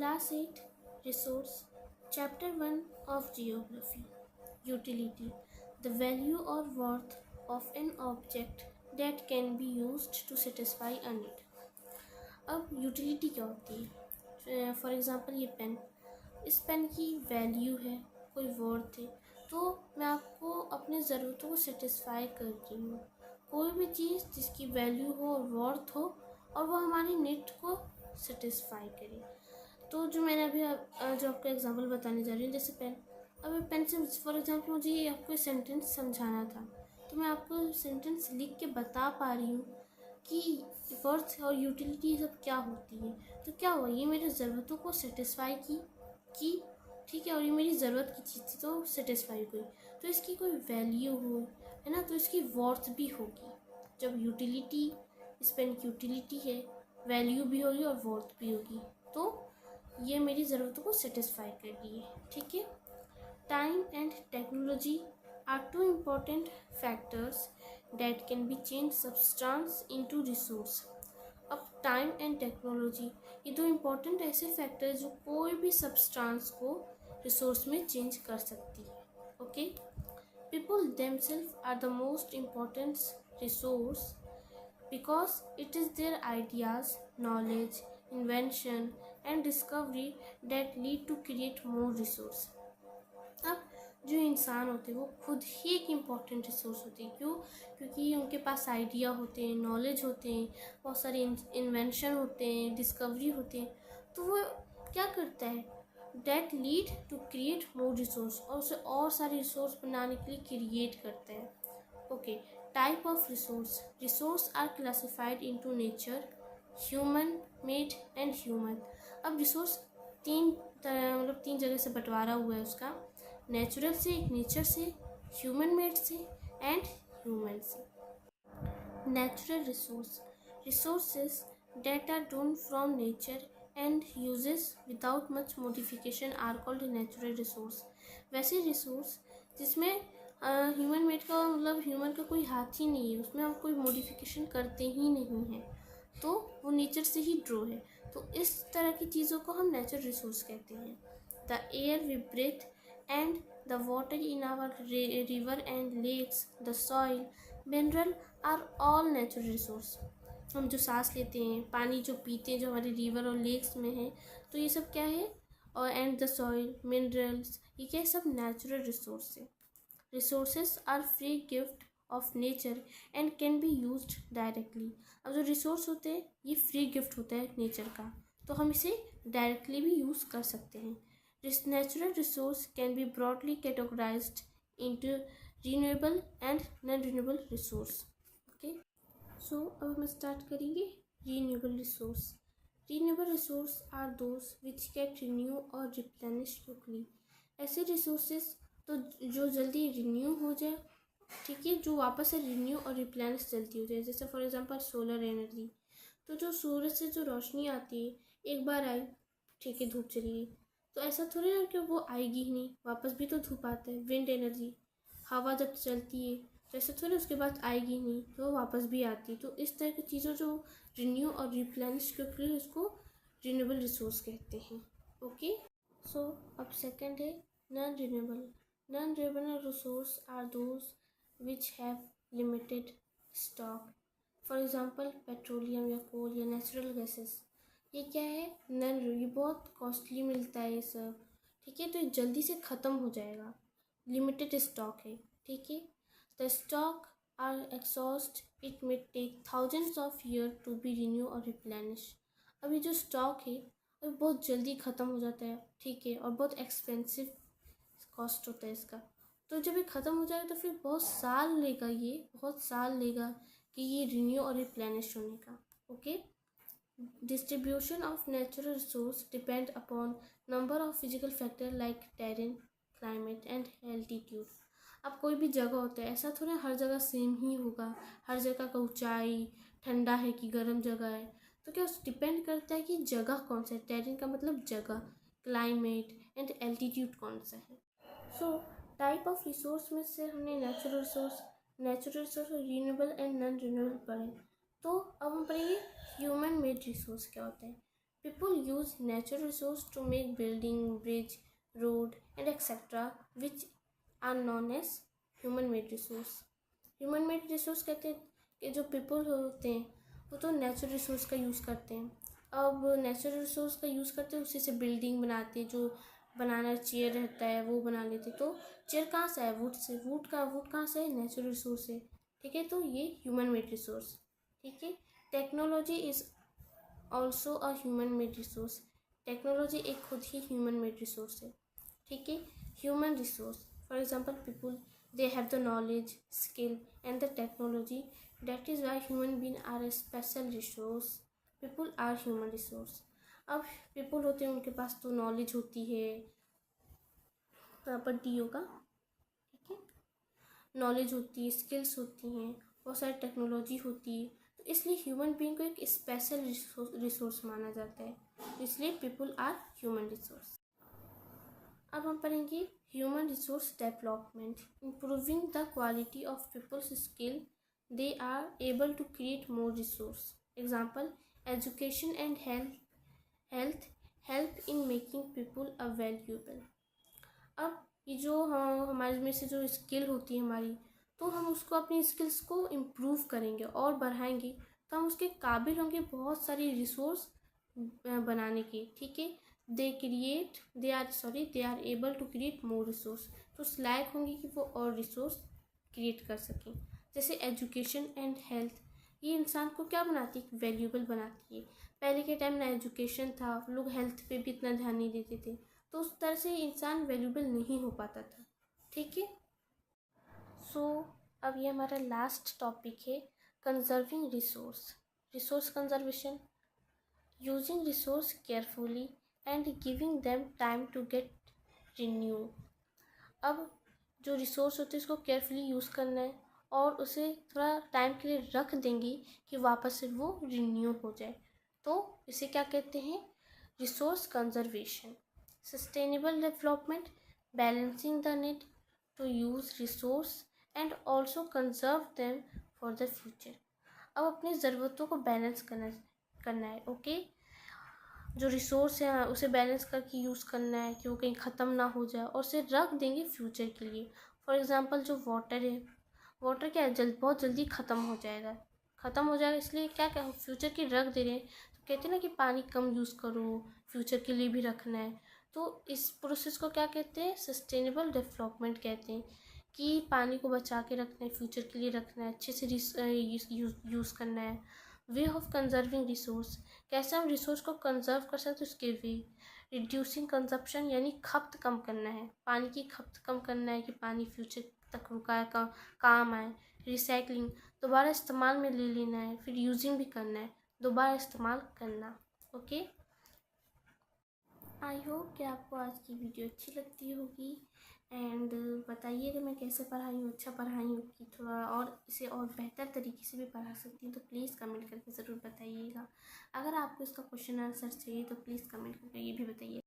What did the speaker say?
Class 8 Resource Chapter 1 of Geography Utility The value or worth of an object that can be used to satisfy a need. अब utility क्या होती है? For example ये pen, इस pen की value है, कोई वर्थ है, तो मैं आपको अपनी ज़रूरतों को सेटिस्फाई कर रही हूँ. कोई भी चीज़ जिसकी वैल्यू हो और वर्थ हो और वो हमारी नीड को सेटिस्फाई करे. तो जो मैंने अभी जो आपको एग्जांपल बताने जा रही हूँ, जैसे पेन. अब पेन से फॉर एग्जांपल मुझे ये आपको सेंटेंस समझाना था, तो मैं आपको सेंटेंस लिख के बता पा रही हूँ कि वर्थ और यूटिलिटी सब क्या होती है. तो क्या हुआ, ये मेरी ज़रूरतों को सेटिस्फाई की ठीक है, और ये मेरी ज़रूरत की चीज़ थी तो सेटिस्फाई हुई. तो इसकी कोई वैल्यू हो, है ना, तो इसकी वर्थ भी होगी. जब यूटिलिटी, इस पेन की यूटिलिटी है, वैल्यू भी होगी और वर्थ भी होगी, तो ये मेरी ज़रूरतों को सेटिस्फाई कर रही है. ठीक है. Time and technology are two important factors that can be changed substance into resource. अब टाइम एंड टेक्नोलॉजी, ये दो इम्पॉर्टेंट ऐसे फैक्टर जो कोई भी सब्सटेंस को रिसोर्स में चेंज कर सकती है. Okay. People themselves are the most important resource because it is their ideas, knowledge, invention and discovery that lead to create more resource. अब जो इंसान होते हैं वो खुद ही एक इम्पॉर्टेंट रिसोर्स होते हैं. क्यों? क्योंकि उनके पास आइडिया होते हैं, नॉलेज होते हैं, बहुत सारे इन्वेंशन होते हैं, डिस्कवरी होते हैं. तो वो क्या करता है, that lead to create more resource, और उसे और सारे रिसोर्स बनाने के लिए क्रिएट करते हैं. Okay. Type of resource. Resource are classified into nature, human made and human. अब रिसोर्स तीन जगह से बंटवारा हुआ है उसका. नेचुरल से, नेचर से, ह्यूमन मेड से एंड ह्यूमन से. Natural resource. Resources that are drawn from nature and uses without much modification are called natural resource. वैसे रिसोर्स जिसमें ह्यूमन मेड का मतलब ह्यूमन का कोई हाथ ही नहीं है, उसमें हम कोई मॉडिफिकेशन करते ही नहीं हैं, तो वो नेचर से ही ड्रॉ है. तो इस तरह की चीज़ों को हम नेचुरल रिसोर्स कहते हैं. The air we breathe and the water in our river and lakes, the soil, mineral are all natural resource. हम जो सांस लेते हैं, पानी जो पीते हैं, जो हमारे रिवर और लेक्स में है, तो ये सब क्या है, और एंड द सॉइल, मिनरल्स, ये क्या है, सब नेचुरल रिसोर्स है. Resources are free gift of nature and can be used directly. अब जो रिसोर्स होते हैं ये फ्री गिफ्ट होता है नेचर का, तो हम इसे डायरेक्टली भी यूज़ कर सकते हैं. This natural resource can be broadly categorized into renewable and non-renewable resource. Okay. So अब हम स्टार्ट करेंगे renewable resource. Renewable resource are those which get renew or replenish quickly. ऐसे resources तो जो जल्दी renew हो जाए, ठीक है, जो वापस से renew और replenish जल्दी हो जाए. जैसे फॉर एग्जांपल सोलर एनर्जी. तो जो सूरज से जो रोशनी आती है, एक बार आई, ठीक है, धूप चली गई, तो ऐसा थोड़ी ना कि वो आएगी ही नहीं, वापस भी तो धूप आता है. विंड एनर्जी, हवा जब चलती है तो ऐसा थोड़ी उसके बाद आएगी ही नहीं, तो वो वापस भी आती है. तो इस तरह की चीज़ों जो रिन्यू और रिप्लेनिश करके उसको रिन्यूएबल रिसोर्स कहते हैं. ओके. सो अब सेकंड है non renewable. Non renewable resource are those which have limited stock. For example petroleum या कोल या नेचुरल गैसेस. ये क्या है, नन, ये बहुत कॉस्टली मिलता है ये सब, ठीक है, तो ये जल्दी से ख़त्म हो जाएगा. लिमिटेड स्टॉक है, ठीक है. The stock are exhaust, it may take thousands of year to be renew और रिप्लेनिश. अभी जो स्टॉक है अभी बहुत जल्दी ख़त्म हो जाता है, ठीक है, और बहुत एक्सपेंसिव कॉस्ट होता है इसका. तो जब ये ख़त्म हो जाएगा तो फिर बहुत साल लेगा कि ये रिन्यू और रिप्लेनिश होने का. Okay. Distribution of natural resource depend upon number of physical factor like terrain, climate and altitude. अब कोई भी जगह होता है, ऐसा थोड़ा हर जगह सेम ही होगा, हर जगह का ऊंचाई, ठंडा है कि गर्म जगह है, तो क्या उस डिपेंड करता है कि जगह कौन सा है. टेरेन का मतलब जगह, क्लाइमेट एंड एल्टीट्यूड कौन सा है. सो टाइप ऑफ रिसोर्स में से हमने natural resource, renewable and non renewable पढ़े. तो अब हम पढ़ेंगे ह्यूमन मेड रिसोर्स क्या होता है. People use natural resource to make building, bridge, road and etc. which are known as human made resource. Human made resource कहते हैं कि जो पीपल होते हैं वो तो नेचुरल रिसोर्स का यूज़ करते हैं। अब नेचुरल रिसोर्स का यूज़ करते हैं, उसी से बिल्डिंग बनाते हैं, जो बनाना चेयर रहता है वो बना लेते। तो चेयर कहाँ से है? Would say. वुड कहाँ से है? नेचुरल रिसोर्स है। ठीक है, तो ये ह्यूमन मेड रिसोर्स। ठीक है, technology is also a human made resource. Technology एक खुद ही ह्यूमन मेड रिसोर्स है। ठीक है, human resource for example people, they have the knowledge, skill and the technology. That is why human beings are a special resource. People are human resource. अब people होते हैं, उनके पास तो knowledge होती है, यहाँ पर डी होगा। ठीक है, knowledge होती है, skills होती हैं, बहुत सारी टेक्नोलॉजी होती है, तो इसलिए ह्यूमन बीइंग को एक स्पेशल रिसोर्स माना जाता है, इसलिए पीपल आर ह्यूमन रिसोर्स। अब हम पढ़ेंगे human resource development. Improving the quality of people's skill, they are able to create more resource. Example, education and health help in making people a valuable. अब ये जो हमारे में से जो स्किल होती है हमारी, तो हम उसको अपनी स्किल्स को इम्प्रूव करेंगे और बढ़ाएंगे तो हम उसके काबिल होंगे बहुत सारी रिसोर्स बनाने के। ठीक है, they are able to create more resource, तो उस लायक होंगे कि वो और रिसोर्स क्रिएट कर सकें। जैसे एजुकेशन एंड हेल्थ, ये इंसान को क्या बनाती है? वैल्यूएबल बनाती है। पहले के टाइम ना एजुकेशन था, लोग हेल्थ पे भी इतना ध्यान नहीं देते थे, तो उस तरह से इंसान वैल्यूएबल नहीं हो पाता था। ठीक है, सो अब ये हमारा लास्ट टॉपिक है, conserving resource conservation. Using resource carefully and giving them time to get renew. अब जो रिसोर्स होते हैं उसको केयरफुली यूज़ करना है और उसे थोड़ा टाइम के लिए रख देंगे कि वापस से वो रिन्यू हो जाए, तो इसे क्या कहते हैं? Resource conservation. Sustainable development, balancing the need to use resource and also conserve them for the future. अब अपनी ज़रूरतों को बैलेंस करना है। ओके, जो रिसोर्स है उसे बैलेंस करके यूज़ करना है कि वो कहीं ख़त्म ना हो जाए, और उसे रख देंगे फ्यूचर के लिए। फॉर एग्जांपल जो वाटर है, वाटर क्या है, बहुत जल्दी ख़त्म हो जाएगा, इसलिए क्या फ्यूचर के रख दे रहे हैं। तो कहते हैं ना कि पानी कम यूज़ करो, फ्यूचर के लिए भी रखना है। तो इस प्रोसेस को क्या कहते हैं? सस्टेनेबल डेवलपमेंट कहते हैं, कि पानी को बचा के रखना है, फ्यूचर के लिए रखना है, अच्छे से यूज़ करना है। वे ऑफ कंजर्विंग रिसोर्स, कैसे हम रिसोर्स को कंजर्व कर सकते हैं उसके वे। रिड्यूसिंग कंजप्शन, यानी खपत कम करना है, पानी की खपत कम करना है कि पानी फ्यूचर तक काम आए। रिसाइकलिंग, दोबारा इस्तेमाल में ले लेना है। फिर यूजिंग भी करना है, दोबारा इस्तेमाल करना। ओके, आई होप कि आपको आज की वीडियो अच्छी लगती होगी, एंड बताइएगा मैं कैसे पढ़ाई हूँ, अच्छा पढ़ाई हूँ कि थोड़ा और इसे और बेहतर तरीके से भी पढ़ा सकती हूँ, तो प्लीज़ कमेंट करके ज़रूर बताइएगा। अगर आपको इसका क्वेश्चन आंसर चाहिए तो प्लीज़ कमेंट करके ये भी बताइए।